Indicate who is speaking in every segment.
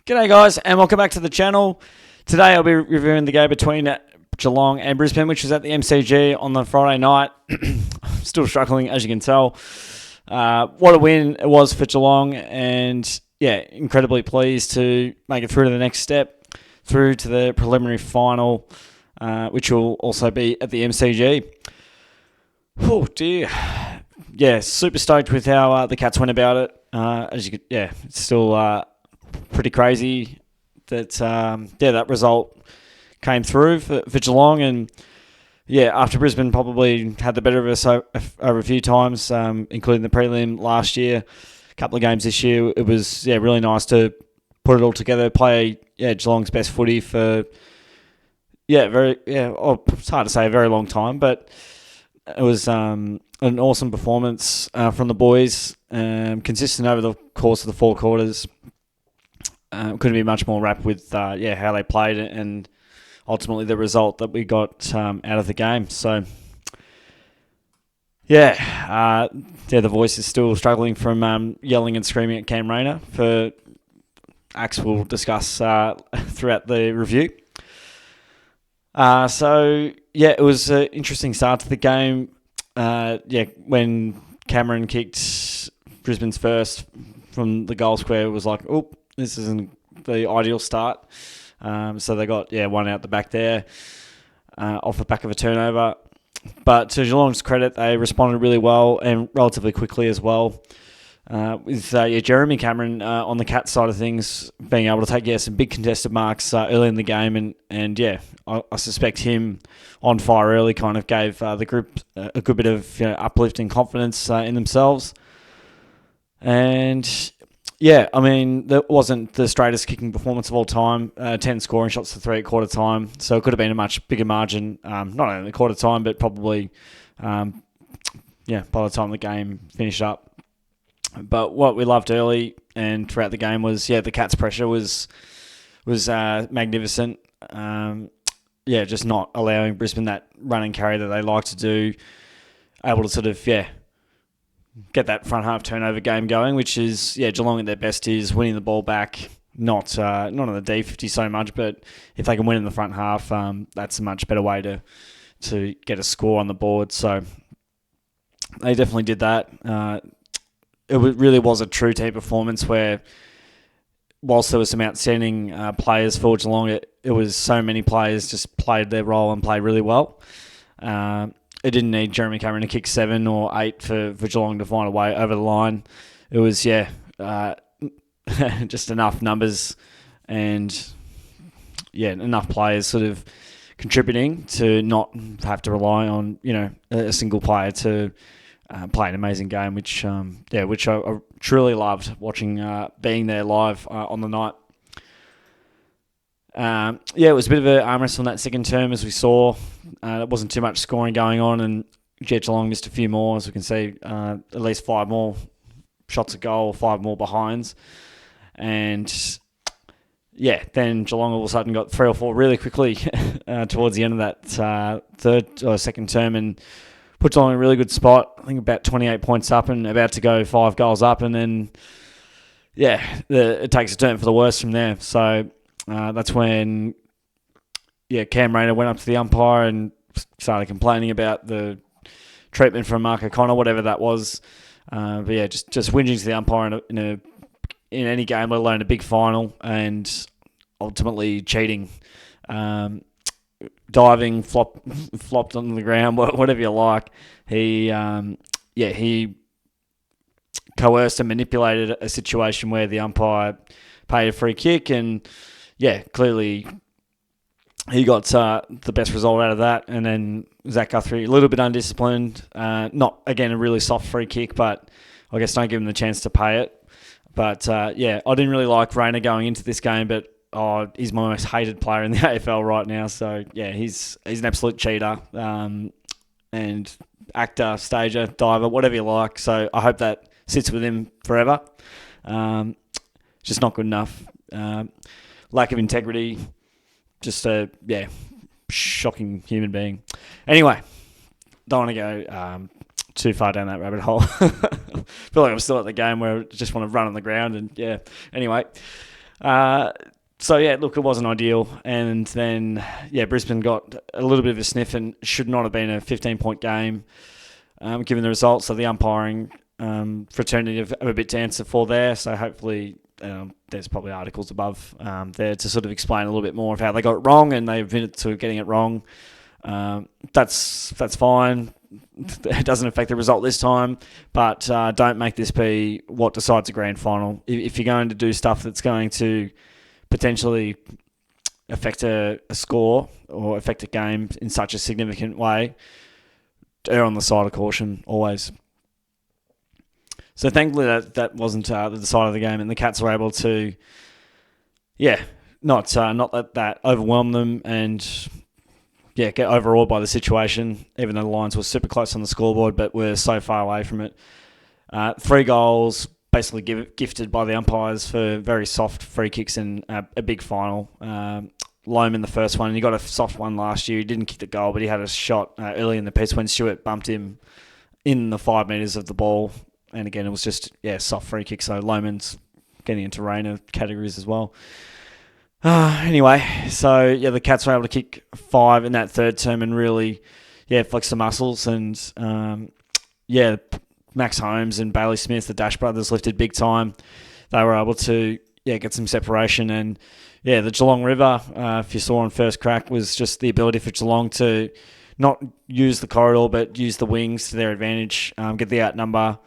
Speaker 1: G'day guys, and welcome back to the channel. Today I'll be reviewing the game between Geelong and Brisbane, which was at the MCG on the Friday night. Still struggling, as you can tell. What a win it was for Geelong, and yeah, incredibly pleased to make it through to the next step, through to the preliminary final, which will also be at the MCG. Oh dear. Yeah, super stoked with how the Cats went about it. It's still pretty crazy that that result came through for Geelong, and after Brisbane probably had the better of us over a few times, including the prelim last year, a couple of games this year, it was really nice to put it all together, play Geelong's best footy for it's hard to say a very long time, but it was an awesome performance from the boys, consistent over the course of the four quarters. Couldn't be much more wrapped with how they played and ultimately the result that we got out of the game. So the voice is still struggling from yelling and screaming at Cam Rayner for acts we'll discuss throughout the review. It was an interesting start to the game. When Cameron kicked Brisbane's first from the goal square, it was like, oh, this isn't the ideal start. So they got one out the back there off the back of a turnover. But to Geelong's credit, they responded really well and relatively quickly as well. With Jeremy Cameron on the Cat side of things being able to take some big contested marks early in the game, and I suspect him on fire early kind of gave the group a good bit of uplift and confidence in themselves. And that wasn't the straightest kicking performance of all time. 10 scoring shots to 3 at quarter time, so it could have been a much bigger margin, not only at quarter time, but probably by the time the game finished up. But what we loved early and throughout the game was the Cats' pressure was magnificent. Just not allowing Brisbane that run and carry that they like to do. Able to sort of get that front half turnover game going, which is Geelong at their best is winning the ball back, not on the D50 so much, but if they can win in the front half, that's a much better way to get a score on the board. So they definitely did that. It really was a true team performance where, whilst there was some outstanding players for Geelong, it was so many players just played their role and played really well. It didn't need Jeremy Cameron to kick 7 or 8 for Geelong to find a way over the line. It was, just enough numbers and, enough players sort of contributing to not have to rely on, a single player to play an amazing game, which I truly loved watching, being there live on the night. It was a bit of an arm wrestle on that second term, as we saw. There wasn't too much scoring going on, and Geelong missed a few more, as we can see, at least 5 more shots a goal, 5 more behinds. And then Geelong all of a sudden got 3 or 4 really quickly towards the end of that third or second term, and put Geelong in a really good spot. I think about 28 points up and about to go 5 goals up, and then it takes a turn for the worse from there. So that's when Cam Rayner went up to the umpire and started complaining about the treatment from Mark O'Connor, whatever that was. Just whinging to the umpire in any game, let alone a big final, and ultimately cheating. Diving, flopped on the ground, whatever you like. He coerced and manipulated a situation where the umpire paid a free kick, and clearly he got the best result out of that. And then Zach Guthrie, a little bit undisciplined. Not, again, a really soft free kick, but I guess don't give him the chance to pay it. But, I didn't really like Rayner going into this game, but he's my most hated player in the AFL right now. So, he's an absolute cheater and actor, stager, diver, whatever you like. So I hope that sits with him forever. Just not good enough. Lack of integrity. Just a, shocking human being. Anyway, don't want to go too far down that rabbit hole. I feel like I'm still at the game where I just want to run on the ground and anyway. So, yeah, look, it wasn't ideal. And then, Brisbane got a little bit of a sniff and should not have been a 15-point game, given the results. So the umpiring fraternity have a bit to answer for there. So hopefully there's probably articles above there to sort of explain a little bit more of how they got it wrong, and they admitted to getting it wrong. That's fine. It doesn't affect the result this time, but don't make this be what decides the grand final. If you're going to do stuff that's going to potentially affect a score or affect a game in such a significant way, err on the side of caution always. So thankfully that wasn't the decider of the game, and the Cats were able to, not let that overwhelm them and get overawed by the situation, even though the Lions were super close on the scoreboard, but were so far away from it. 3 goals basically gifted by the umpires for very soft free kicks in a big final. Loam in the first one, and he got a soft one last year. He didn't kick the goal, but he had a shot early in the piece when Stewart bumped him in the 5 metres of the ball. And again, it was just, soft free kick. So Loman's getting into Rayner categories as well. Anyway, so the Cats were able to kick 5 in that third term and really, flex the muscles. And Max Holmes and Bailey Smith, the Dash brothers, lifted big time. They were able to get some separation. And the Geelong River, if you saw on first crack, was just the ability for Geelong to not use the corridor but use the wings to their advantage, get the outnumber.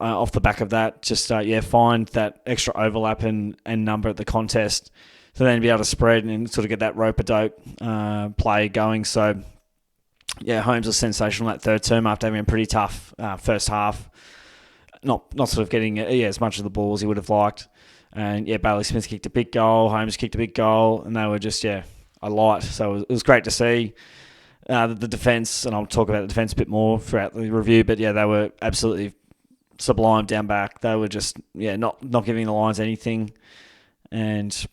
Speaker 1: Off the back of that, just find that extra overlap and number at the contest to then be able to spread and sort of get that rope-a-dope play going. So, Holmes was sensational that third term after having a pretty tough first half. Not sort of getting as much of the ball as he would have liked. And, Bailey Smith kicked a big goal, Holmes kicked a big goal, and they were just, a light. So it was great to see. The defence, and I'll talk about the defence a bit more throughout the review, but, they were absolutely sublime down back. They were just not giving the Lions anything, and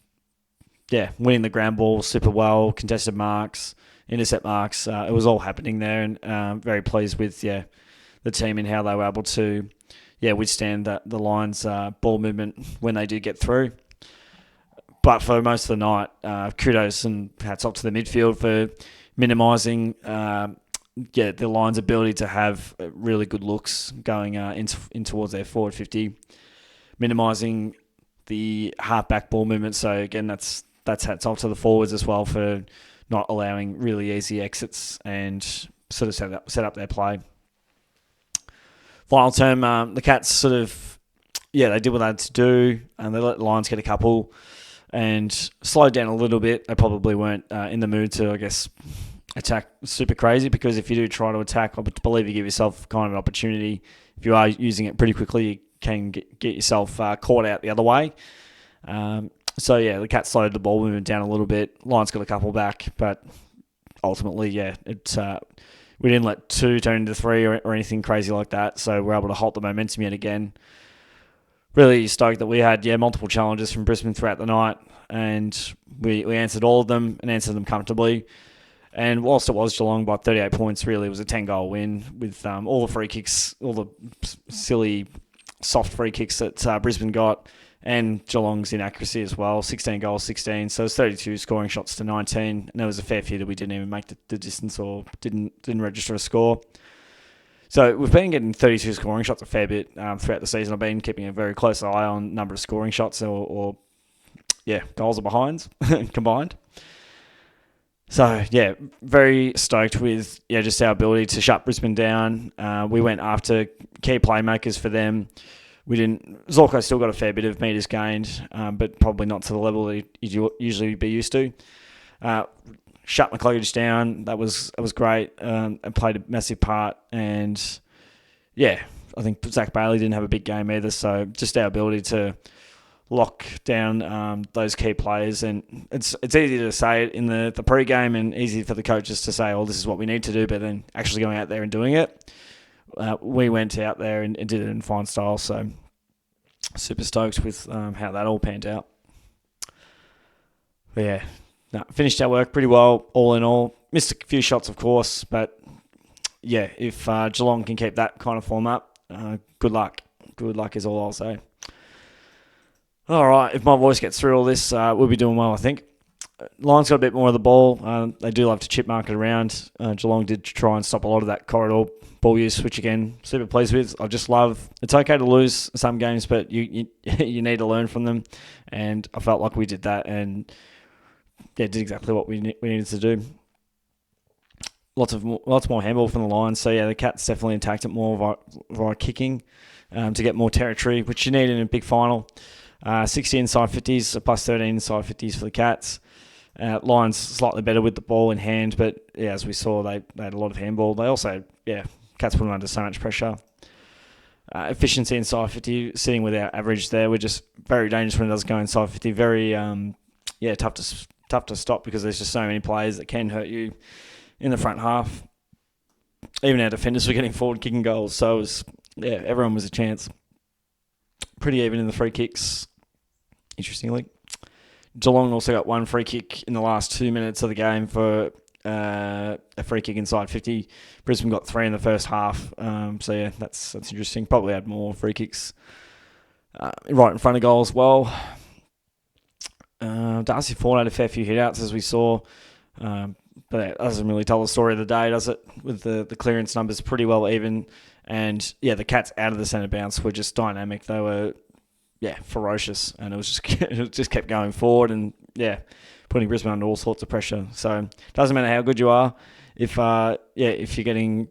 Speaker 1: winning the ground ball super well, contested marks, intercept marks. It was all happening there, and very pleased with the team and how they were able to withstand the Lions ball movement when they did get through. But for most of the night, kudos and hats off to the midfield for minimising the Lions' ability to have really good looks going in towards their forward 50, minimising the half-back ball movement. So, again, that's hats off to the forwards as well for not allowing really easy exits and sort of set up their play. Final term, the Cats sort of, they did what they had to do, and they let the Lions get a couple and slowed down a little bit. They probably weren't in the mood to, I guess, attack super crazy, because if you do try to attack, I believe you give yourself kind of an opportunity. If you are using it pretty quickly, you can get yourself caught out the other way. The Cats slowed the ball movement down a little bit. Lions got a couple back, but ultimately, we didn't let 2 turn into 3 or anything crazy like that, so we're able to halt the momentum yet again. Really stoked that we had multiple challenges from Brisbane throughout the night, and we answered all of them and answered them comfortably. And whilst it was Geelong by 38 points, really it was a 10-goal win with all the free kicks, all the silly soft free kicks that Brisbane got, and Geelong's inaccuracy as well. 16 goals, 16. So it was 32 scoring shots to 19. And there was a fair few that we didn't even make the distance or didn't register a score. So we've been getting 32 scoring shots a fair bit throughout the season. I've been keeping a very close eye on number of scoring shots or goals or behinds combined. So, very stoked with just our ability to shut Brisbane down. We went after key playmakers for them. Zorko still got a fair bit of metres gained, but probably not to the level that you'd usually be used to. Shut McCluggage down. That was great and played a massive part. And, I think Zach Bailey didn't have a big game either. So, just our ability to lock down those key players, and it's easy to say it in the pre-game and easy for the coaches to say, this is what we need to do, but then actually going out there and doing it. We went out there and did it in fine style, so super stoked with how that all panned out. But finished our work pretty well all in all. Missed a few shots, of course, but if Geelong can keep that kind of form up, good luck. Good luck is all I'll say. All right, if my voice gets through all this, we'll be doing well, I think. Lions got a bit more of the ball. They do love to chip mark it around. Geelong did try and stop a lot of that corridor ball use, which again, super pleased with. I just love. It's okay to lose some games, but you you need to learn from them, and I felt like we did that, and did exactly what we needed to do. Lots more handball from the Lions. So yeah, the Cats definitely attacked it more via kicking to get more territory, which you need in a big final. 60 inside 50s, plus 13 inside 50s for the Cats. Lions slightly better with the ball in hand, but yeah, as we saw, they had a lot of handball. They also, Cats put them under so much pressure. Efficiency inside 50, sitting with our average there. We're just very dangerous when it does go inside 50. Very, tough to stop because there's just so many players that can hurt you in the front half. Even our defenders were getting forward kicking goals, so it was, everyone was a chance. Pretty even in the free kicks, interestingly. Geelong also got one free kick in the last 2 minutes of the game for a free kick inside 50. Brisbane got 3 in the first half. That's interesting. Probably had more free kicks right in front of goal as well. Darcy Ford had a fair few hitouts, as we saw. But that doesn't really tell the story of the day, does it? With the clearance numbers pretty well even. And, the Cats out of the centre bounce were just dynamic. They were, ferocious. And it was just it just kept going forward and, putting Brisbane under all sorts of pressure. So it doesn't matter how good you are. If you're getting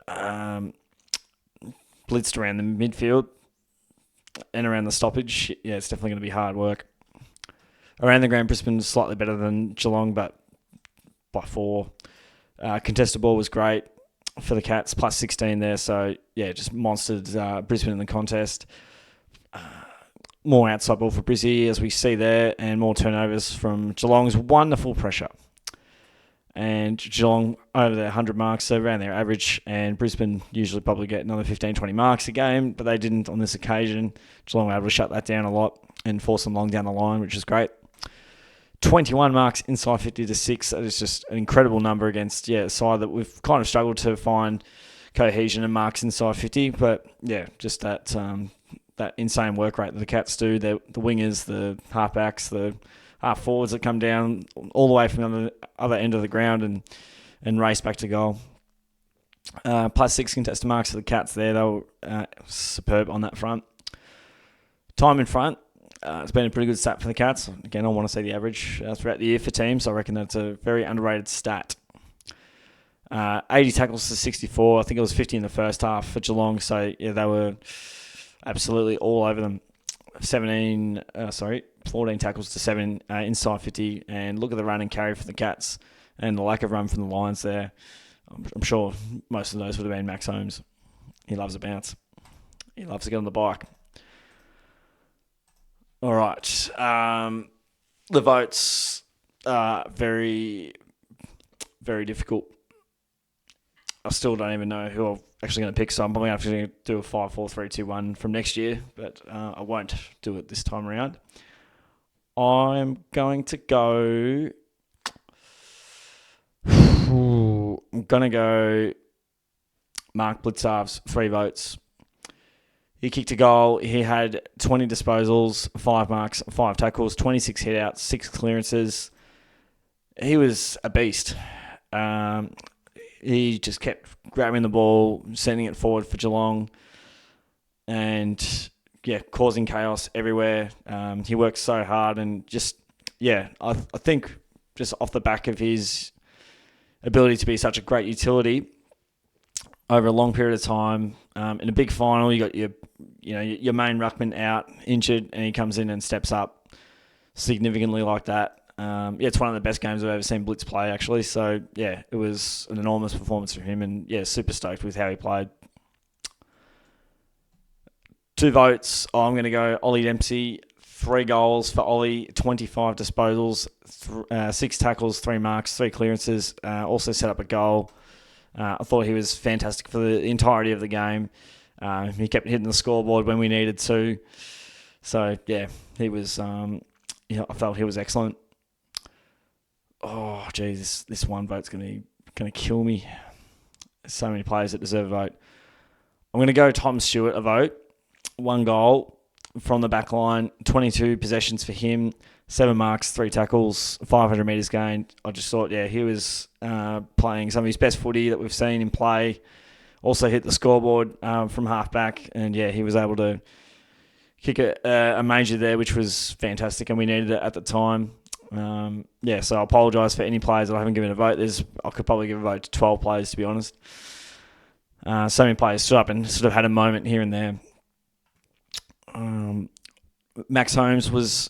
Speaker 1: blitzed around the midfield and around the stoppage, it's definitely going to be hard work. Around the ground, Brisbane was slightly better than Geelong, but by 4. Contested ball was great for the Cats, plus 16 there. So, just monstered Brisbane in the contest. More outside ball for Brizzy, as we see there, and more turnovers from Geelong's wonderful pressure. And Geelong over their 100 marks, so around their average, and Brisbane usually probably get another 15, 20 marks a game, but they didn't on this occasion. Geelong were able to shut that down a lot and force them long down the line, which is great. 21 marks inside 50 to 6. That is just an incredible number against a side that we've kind of struggled to find cohesion and marks inside 50. But just that insane work rate that the Cats do. The wingers, the halfbacks, the half forwards that come down all the way from the other end of the ground and race back to goal. Plus 6 contested marks for the Cats there. They were superb on that front. Time in front. It's been a pretty good stat for the Cats. Again, I want to see the average throughout the year for teams. I reckon that's a very underrated stat. 80 tackles to 64. I think it was 50 in the first half for Geelong. So, they were absolutely all over them. 14 tackles to 7 inside 50. And look at the run and carry for the Cats and the lack of run from the Lions there. I'm sure most of those would have been Max Holmes. He loves a bounce. He loves to get on the bike. All right. The votes are very, very difficult. I still don't even know who I'm actually going to pick, so I'm probably going to have to do a 5-4-3-2-1 from next year, but I won't do it this time around. I'm going to go... I'm going to go Mark Blitzarv's 3 votes. He kicked a goal. He had 20 disposals, 5 marks, 5 tackles, 26 hitouts, 6 clearances. He was a beast. He just kept grabbing the ball, sending it forward for Geelong, and causing chaos everywhere. He worked so hard, and I think just off the back of his ability to be such a great utility over a long period of time, in a big final, you got your main ruckman out injured, and he comes in and steps up significantly like that. It's one of the best games I've ever seen Blitz play, actually. So it was an enormous performance for him, and super stoked with how he played. 2 votes. I'm going to go Ollie Dempsey. 3 goals for Ollie, 25 disposals, 6 tackles, 3 marks, 3 clearances. Also set up a goal. I thought he was fantastic for the entirety of the game. He kept hitting the scoreboard when we needed to. So, he was... I felt he was excellent. Oh, geez, this one vote's going to kill me. There's so many players that deserve a vote. I'm going to go Tom Stewart a vote. 1 goal. from the back line, 22 possessions for him, 7 marks, 3 tackles, 500 metres gained. I just thought, he was playing some of his best footy that we've seen him play. Also hit the scoreboard from half-back, and he was able to kick a major there, which was fantastic, and we needed it at the time. So I apologise for any players that I haven't given a vote. I could probably give a vote to 12 players, to be honest. So many players stood up and sort of had a moment here and there. Max Holmes was,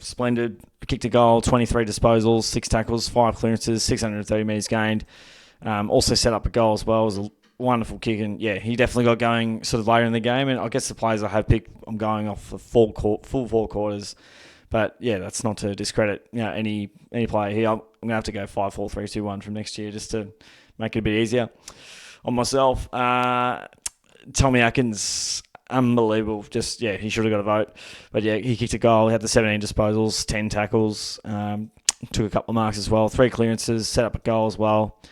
Speaker 1: splendid. Kicked a goal, 23 disposals, 6 tackles, 5 clearances, 630 metres gained. Also set up a goal as well. It was a wonderful kick, and he definitely got going sort of later in the game. And I guess the players I have picked, I'm going off the full 4 quarters. But that's not to discredit any player here. I'm going to have to go 5-4-3-2-1 from next year just to make it a bit easier on myself. Tommy Atkins, unbelievable. Just, he should have got a vote. But, he kicked a goal. He had the 17 disposals, 10 tackles, took a couple of marks as well, 3 clearances, set up a goal as well.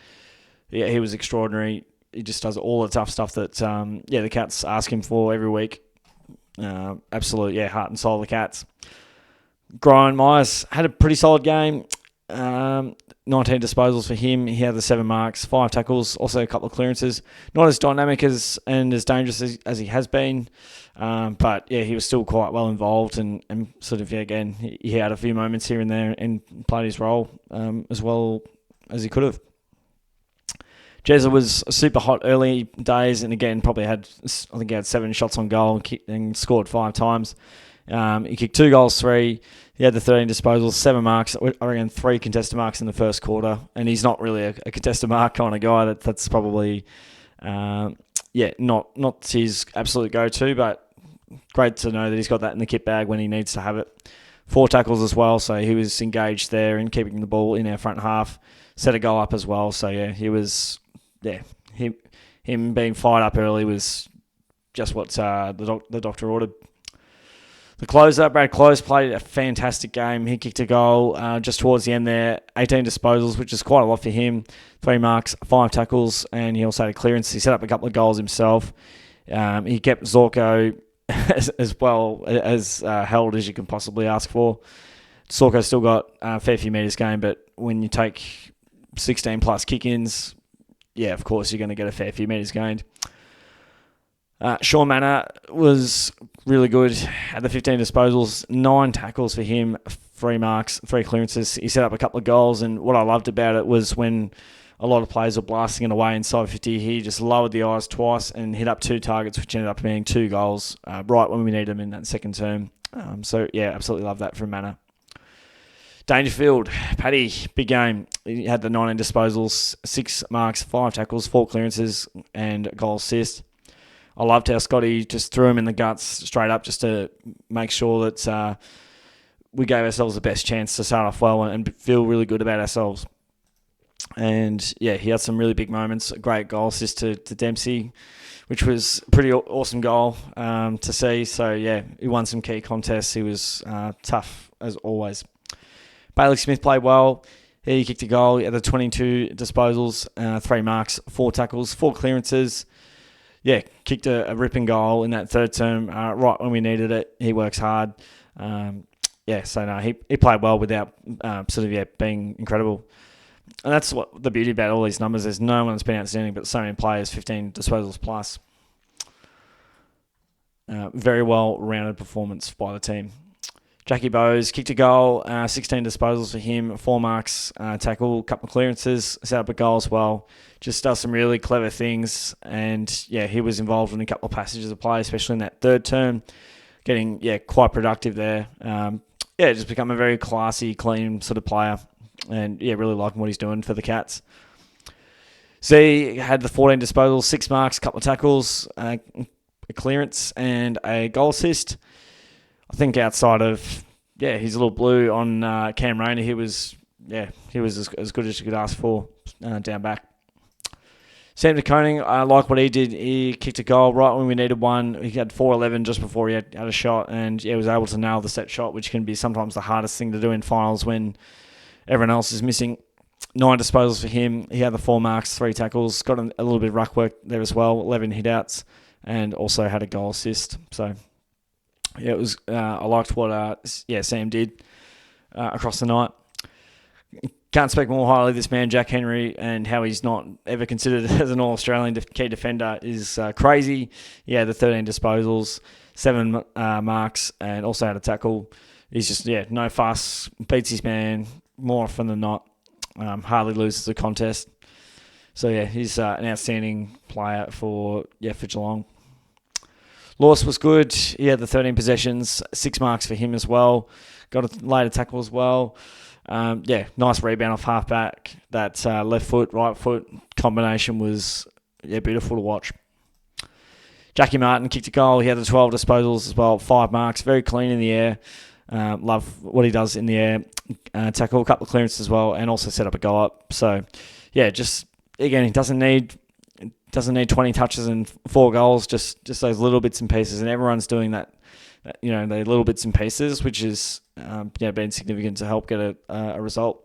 Speaker 1: He was extraordinary. He just does all the tough stuff that, the Cats ask him for every week. Absolute, heart and soul of the Cats. Brian Myers had a pretty solid game. 19 disposals for him. He had the 7 marks, 5 tackles, also a couple of clearances. Not as dynamic and as dangerous as he has been, but he was still quite well involved and sort of again he had a few moments here and there and played his role as well as he could have. Jezza was super hot early days, and again probably he had 7 shots on goal and scored 5 times. He kicked 2 goals, 3. He had the 13 disposals, 7 marks. I reckon 3 contested marks in the first quarter. And he's not really a contested mark kind of guy. That's probably, not his absolute go-to, but great to know that he's got that in the kit bag when he needs to have it. 4 tackles as well, so he was engaged there in keeping the ball in our front half. Set a goal up as well, so he was, him being fired up early was just what the doctor ordered. The closer, Brad Close, played a fantastic game. He kicked a goal just towards the end there. 18 disposals, which is quite a lot for him. 3 marks, 5 tackles, and he also had a clearance. He set up a couple of goals himself. He kept Zorko as well as held as you can possibly ask for. Zorko still got a fair few metres gained, but when you take 16-plus kick-ins, of course you're going to get a fair few metres gained. Sean Manor was really good. Had the 15 disposals, 9 tackles for him, 3 marks, 3 clearances. He set up a couple of goals, and what I loved about it was when a lot of players were blasting it away inside 50, he just lowered the eyes twice and hit up 2 targets, which ended up being 2 goals right when we needed them in that second term. Absolutely love that from Manor. Dangerfield, Paddy, big game. He had the 19 disposals, 6 marks, 5 tackles, 4 clearances, and a goal assist. I loved how Scotty just threw him in the guts straight up just to make sure that we gave ourselves the best chance to start off well and feel really good about ourselves. And, he had some really big moments. A great goal assist to Dempsey, which was a pretty awesome goal to see. So, he won some key contests. He was tough as always. Bailey Smith played well. He kicked a goal. He had the 22 disposals, 3 marks, 4 tackles, 4 clearances. Kicked a ripping goal in that third term right when we needed it. He works hard. He played well without being incredible. And that's what the beauty about all these numbers. There's no one that's been outstanding, but so many players, 15 disposals plus. Very well-rounded performance by the team. Jackie Bowes kicked a goal, 16 disposals for him, 4 marks, tackle, couple of clearances, set up a goal as well. Just does some really clever things, and he was involved in a couple of passages of play, especially in that third term, getting quite productive there. Just become a very classy, clean sort of player, and really liking what he's doing for the Cats. Z had the 14 disposals, 6 marks, couple of tackles, a clearance, and a goal assist. I think outside of his little blue on Cam Rayner, he was as good as you could ask for down back. Sam de Koning, I like what he did. He kicked a goal right when we needed one. He had 4-11 just before he had a shot, and was able to nail the set shot, which can be sometimes the hardest thing to do in finals when everyone else is missing. 9 disposals for him. He had the 4 marks, 3 tackles, got a little bit of ruck work there as well, 11 hit outs, and also had a goal assist. So Yeah, it was. I liked what Sam did across the night. Can't speak more highly of this man, Jack Henry, and how he's not ever considered as an All-Australian key defender is crazy. Yeah, the 13 disposals, 7 marks, and also had a tackle. He's just, no fuss, beats his man more often than not, hardly loses a contest. So, he's an outstanding player for Geelong. Lawes was good. He had the 13 possessions, 6 marks for him as well. Got a later tackle as well. Nice rebound off halfback. That left foot, right foot combination was beautiful to watch. Jackie Martin kicked a goal. He had the 12 disposals as well, 5 marks. Very clean in the air. Love what he does in the air. Tackle, a couple of clearances as well, and also set up a goal up. So, just again, he doesn't need 20 touches and 4 goals. Just those little bits and pieces, and everyone's doing that. The little bits and pieces, which is been significant to help get a result.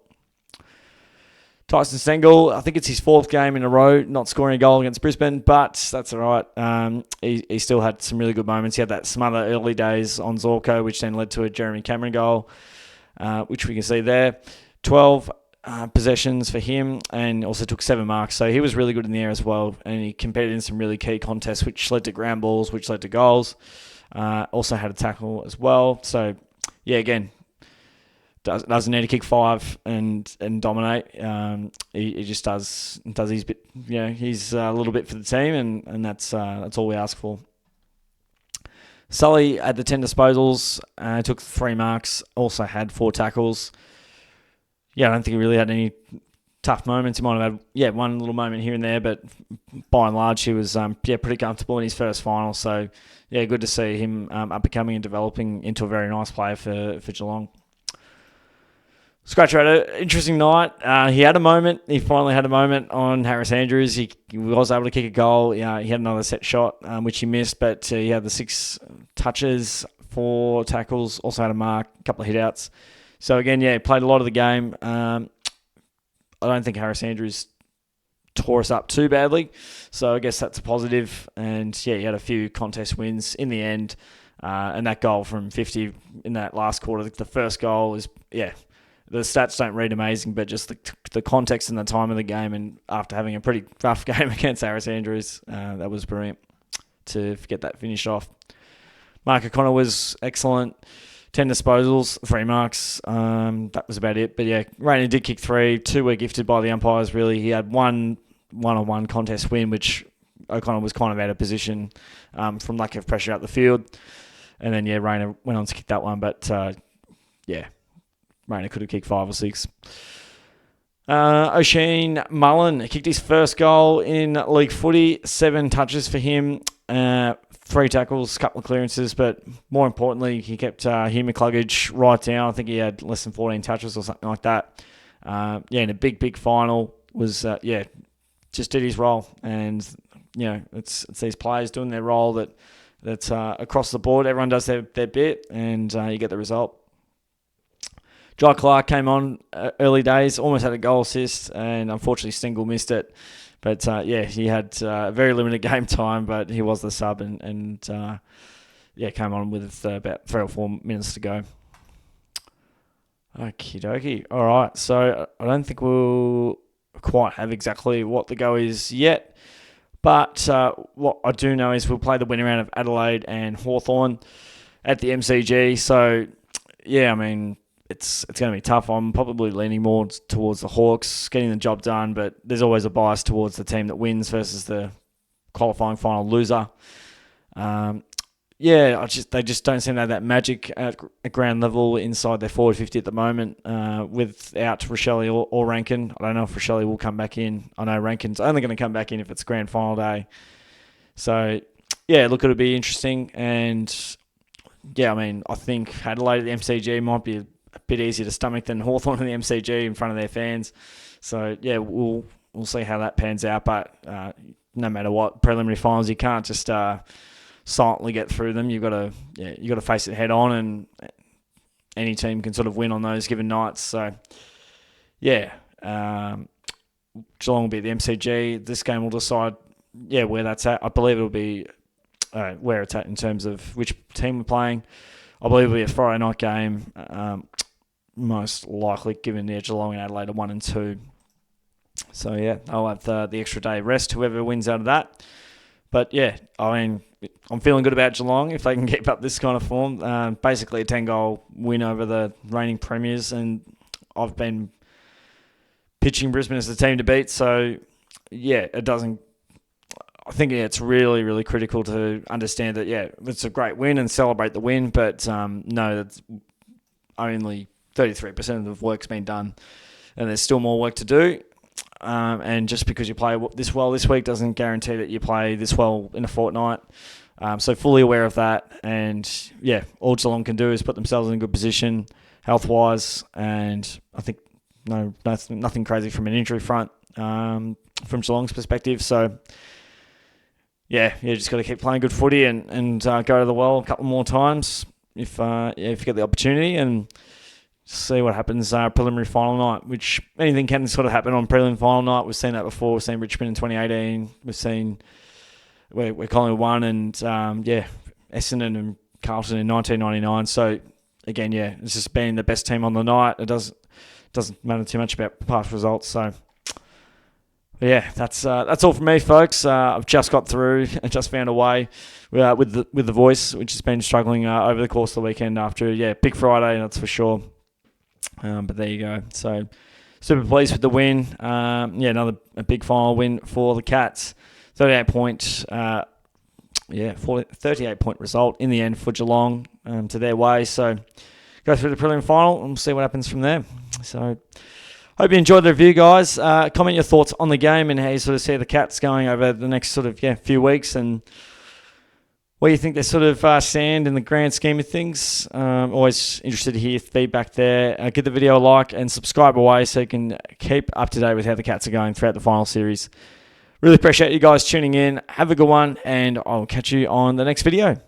Speaker 1: Tyson Stengel, I think it's his 4th game in a row not scoring a goal against Brisbane, but that's all right. He still had some really good moments. He had that smother early days on Zorko, which then led to a Jeremy Cameron goal, which we can see there. 12 possessions for him, and also took 7 marks. So he was really good in the air as well, and he competed in some really key contests, which led to ground balls, which led to goals. Also had a tackle as well. So, again, doesn't need to kick 5 and dominate. He just does his bit. He's a little bit for the team, and that's all we ask for. Sully had the 10 disposals, took 3 marks, also had 4 tackles. I don't think he really had any tough moments. He might have had one little moment here and there, but by and large he was pretty comfortable in his first final. So good to see him up becoming and developing into a very nice player for Geelong. Scratcher had an interesting night. He had a moment. He finally had a moment on Harris Andrews. He was able to kick a goal. He had another set shot, which he missed, but he had the 6 touches, 4 tackles, also had a mark, a couple of hit-outs. So again, he played a lot of the game. I don't think Harris Andrews tore us up too badly. So I guess that's a positive. And he had a few contest wins in the end. And that goal from 50 in that last quarter, the first goal is, the stats don't read amazing, but just the context and the time of the game, and after having a pretty rough game against Harris Andrews, that was brilliant to get that finished off. Mark O'Connor was excellent. 10 disposals, 3 marks. That was about it. But Rayney did kick 3. 2 were gifted by the umpires, really. He had one one-on-one contest win, which O'Connor was kind of out of position from lack of pressure out the field. And then, Rayner went on to kick that one. But, Rayner could have kicked 5 or 6. O'Sheen Mullen kicked his first goal in league footy. 7 touches for him. 3 tackles, couple of clearances, but more importantly, he kept Hugh McCluggage right down. I think he had less than 14 touches or something like that. In a big final was, just did his role. And, it's these players doing their role that's across the board. Everyone does their bit, and you get the result. Jai Clark came on early days, almost had a goal assist, and unfortunately Stengel missed it. But, he had very limited game time, but he was the sub and came on with about 3 or 4 minutes to go. Okie dokie. All right, so I don't think we'll quite have exactly what the go is yet, but what I do know is we'll play the winner round of Adelaide and Hawthorn at the MCG. So, it's going to be tough. I'm probably leaning more towards the Hawks getting the job done, but there's always a bias towards the team that wins versus the qualifying final loser. They just don't seem to have that magic at ground level inside their forward 50 at the moment without Rochelle or Rankin. I don't know if Rochelle will come back in. I know Rankin's only going to come back in if it's grand final day. So, it'll be interesting. And, I think Adelaide at the MCG might be a bit easier to stomach than Hawthorn in the MCG in front of their fans. So, we'll see how that pans out. But no matter what, preliminary finals, you can't just silently get through them. You've got to face it head on, and any team can sort of win on those given nights. So, Geelong will be at the MCG. This game will decide, where that's at. I believe it'll be where it's at in terms of which team we're playing. I believe it'll be a Friday night game, most likely, given Geelong and Adelaide are 1 and 2. So, yeah, I'll have the extra day rest, whoever wins out of that. But, yeah, I mean, I'm feeling good about Geelong if they can keep up this kind of form. Basically a 10-goal win over the reigning premiers, and I've been pitching Brisbane as the team to beat. So, yeah, it doesn't... I think it's really, really critical to understand that, yeah, it's a great win and celebrate the win, but no, that's only 33% of the work's been done, and there's still more work to do. And just because you play this well this week doesn't guarantee that you play this well in a fortnight. So fully aware of that, and yeah, all Geelong can do is put themselves in a good position health-wise, and I think nothing crazy from an injury front from Geelong's perspective. So yeah, you just got to keep playing good footy and go to the well a couple more times if you get the opportunity, and see what happens preliminary final night, which anything can sort of happen on prelim final night. We've seen that before. We've seen Richmond in 2018. We've seen we're Collingwood 1 and Essendon and Carlton in 1999. So again, yeah, it's just been the best team on the night. It doesn't matter too much about past results. So yeah, that's all from me, folks. I've just got through and just found a way with the voice, which has been struggling over the course of the weekend after big Friday, that's for sure. But there you go. So super pleased with the win. Another big final win for the Cats. 38 point result in the end for Geelong to their way. So go through the prelim final and we'll see what happens from there. So hope you enjoyed the review, guys. Comment your thoughts on the game and how you sort of see the Cats going over the next few weeks, and where you think they sort of stand in the grand scheme of things. Always interested to hear feedback there. Give the video a like and subscribe away so you can keep up to date with how the Cats are going throughout the final series. Really appreciate you guys tuning in. Have a good one, and I'll catch you on the next video.